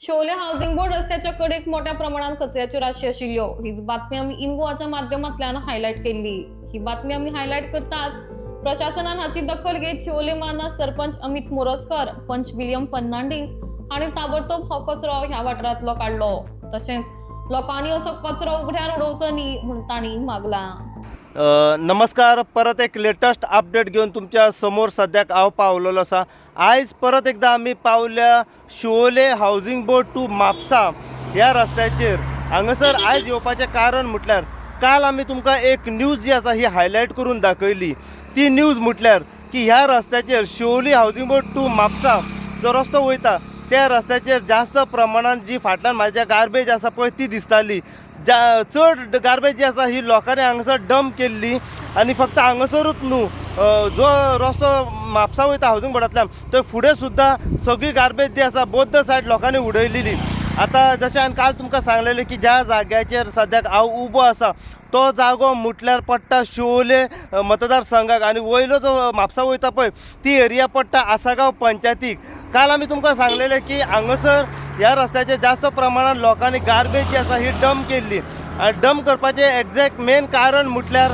Sholay housing board रस्त्याच्या कडेक मोठ्या प्रमाणात कचऱ्याची राशी आशिल्ल्यो हीच बातमी आम्ही इनगोवाच्या माध्यमांतल्यान हायलाइट केल्ली। ही बातमी आम्ही हायलाइट करताच प्रशासनान हाची दखल घेत शोले माना सरपंच अमित मोरजकर, पंच विलियम फर्नांडीस हांणी ताबडतोब हो कचरो ह्या वाठारांतलो काढलो। तशेंच लोकांनी असो कचरो उघड्यार उडोवचो न्ही म्हूण तांणी मागला। नमस्कार, परत एक लेटेस्ट अपडेट घेऊन तुमच्या समोर सद्याक हांव पावलेलो आसा। आयज परत एकदा आम्ही पावल्या Shole housing board to Mhapsa ह्या रस्त्याचेर। हांगासर आयज येवपाचें कारण म्हटल्यार काल आमी तुमकां एक न्यूज जी आसा ही हायलाइट करून दाखयली। ती न्यूज म्हटल्यार की ह्या रस्त्याचेर Shole housing board to Mhapsa जो रस्तो वयता त्या रस्त्याचेर जास्त प्रमाणात जी फाटल्यान म्हाज्या गार्बेज आसा पळय ती दिसताली। चड गार्बेज जी आसा ही लोकांनी हांगासर डंप केल्ली आनी फक्त हांगासरूच न्हू, जो रस्तो म्हापसा वयता हाऊसिंग बोर्डांतल्यान थंय फुडें सुद्दां सगळी गार्बेज जी आसा बोथ सायड लोकांनी उडयलेली। आता जशें हांवें काल तुमकां सांगलेलें की ज्या जाग्याचेर सद्याक हांव उबो आसा तो जागो म्हटल्यार पडटा शोले मतदारसंघाक आनी वयलो जो म्हापसा वयता पळय ती एरिया पडटा आसागांव पंचायतीक। काल आमी तुमकां सांगलेलें की हांगासर ह्या रस्त्याचेर जास्त प्रमाणात लोकांनी गार्बेज जी आसा ही डंप केल्ली आनी डंप करपाचें एक्झॅक्ट मेन कारण म्हटल्यार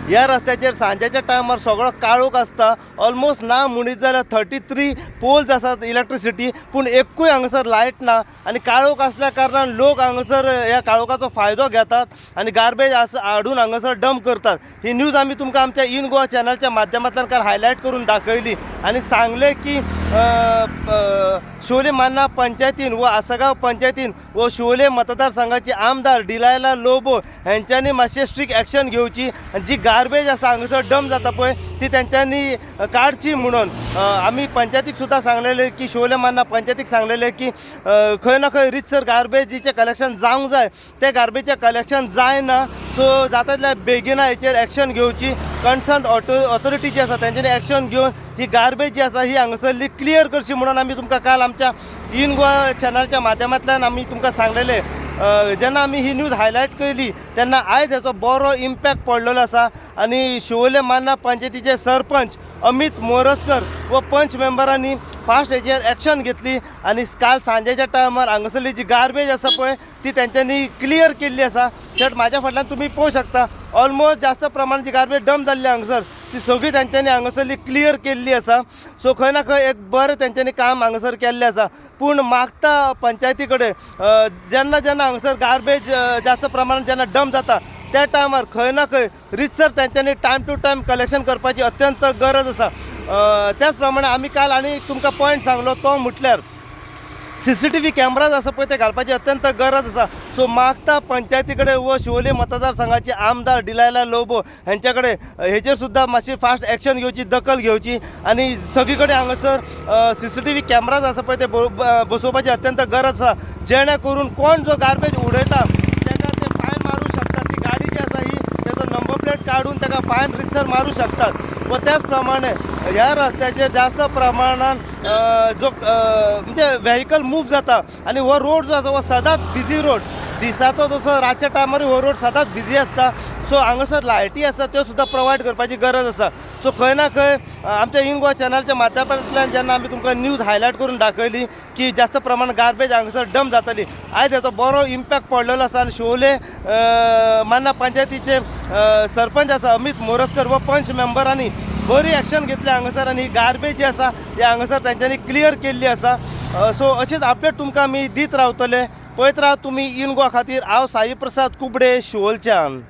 ह्या रस्त्याचेर सांजेच्या टायमार सगळो काळोख आसता। ऑलमोस्ट ना म्हणीत जाल्यार 33 पोल्स आसात इलेक्ट्रिसिटी, पूण एकूय हांगासर लायट ना आनी काळोख आसल्या कारणान लोक हांगासर ह्या काळोखाचो फायदो घेतात आनी गार्बेज हाडून हांगासर डंप करतात। ही न्यूज आमी तुमकां आमच्या इन गोवा चॅनलच्या माध्यमांतल्यान काल हायलाइट करून दाखयली आनी सांगले की शोले मान्ना पंचायतीन व आसागांव पंचायतीन व शोले मतदारसंघाचे आमदार डिलायला लोबो हांच्यांनी मातशें स्ट्रिक्ट एक्शन घेवची आनी जी गार्बेज आसा हांगासर डंप जाता पळय ती तेंच्यांनी काडची म्हणून आमी पंचायतीक सुद्दां सांगलेलें की शोले मान्ना पंचायतीक सांगलेलें की खंय ना खंय रितसर गार्बेजीचें कलेक्शन जावंक जाय। तें गार्बेजचें कलेक्शन जायना, सो जाता तितल्या बेगिना हेचेर एक्शन घेवची। कन्सर्न ऑथॉरिटी जी आसा तेंच्यांनी एक्शन घेवन ही गार्बेज जी आसा ही हांगासरली क्लियर करची म्हणून आमी तुमकां काल आमच्या इन गोवा चॅनलच्या माध्यमांतल्यान आमी तुमकां सांगलेलें। जेन्ना आमी ही न्यूज हायलाइट केली तेन्ना आयज हेचो बरो इम्पॅक्ट पडलेलो आसा आनी शोले मान्ना पंचायतीचे सरपंच अमित मोरजकर व पंच मेंबरांनी फास्ट हेचेर एक्शन घेतली आनी काल सांजेच्या टायमार हांगासरली जी गार्बेज आसा पळय ती तेंच्यांनी क्लियर केल्ली आसा। थेट म्हाज्या फाटल्यान तुमी पळोवंक शकता ऑलमोस्ट जास्त प्रमाणात जी गार्बेज डंप जाल्ली हांगासर ती सगळी तेंच्यांनी हांगासरली क्लियर केल्ली आसा। सो खंय ना खंय एक बरें तेंच्यांनी काम हांगासर केल्लें आसा। पूण मागता पंचायती कडेन जेन्ना जेन्ना हांगासर गार्बेज जास्त प्रमाणात जेन्ना डंप जाता त्या टायमार खंय ना खंय रितसर तेंच्यांनी टायम टू टायम कलेक्शन करपाची अत्यंत गरज आसा। त्याच प्रमाणे आमी काल आनी तुमकां पॉयंट सांगलो तो म्हटल्यार CCTV कॅमेराज आसा पळय ते घालपाची अत्यंत गरज आसा। सो मागता पंचायती कडेन व शोले मतदारसंघाचे आमदार डिलायला लोबो हांच्या कडेन हेचेर सुद्दां मातशी फास्ट एक्शन घेवची, दखल घेवची आनी सगळी कडेन हांगासर CCTV कॅमेराज आसा पळय ते बसोवपाची अत्यंत गरज आसा, जेणे करून कोण जो गार्बेज उडयता ताका ते फायन मारूं शकतात। ती गाडी जी आसा ही तेजो नंबर प्लेट काडून ताका फायन रितसर मारूं शकतात। व त्याच प्रमाणे ह्या रस्त्याचेर जास्त प्रमाणात जो म्हणजे व्हेकल मूव जाता आनी हो रोड जो आसा हो सदांच बिजी रोड, दिसाचो जसो रातच्या टायमार हो रोड सदांच बिजी आसता। सो हांगासर लायटी आसा त्यो सुद्दां प्रोवायड करपाची गरज आसा। सो खंय ना खंय आमच्या इन गोवा चॅनलच्या माध्यमांतल्यान जेन्ना आमी तुमकां न्यूज हायलाइट करून दाखयली की जास्त प्रमाणात गार्बेज हांगासर डंप जाताली, आयज हेचो बरो इम्पॅक्ट पडलेलो आसा आनी शोले मान्ना पंचायतीचे सरपंच आसा अमित मोरजकर व पंच मेंबरांनी बरी एक्शन घेतली हांगासर आनी ही गार्बेज जी आसा ही हांगासर तेंच्यांनी क्लियर केल्ली आसा। सो अशीच अपडेट तुमकां आमी दीत रावतले। पळयत राव तुमी इन गोवा खातीर हांव साई प्रसाद कुबडे शोलच्यान।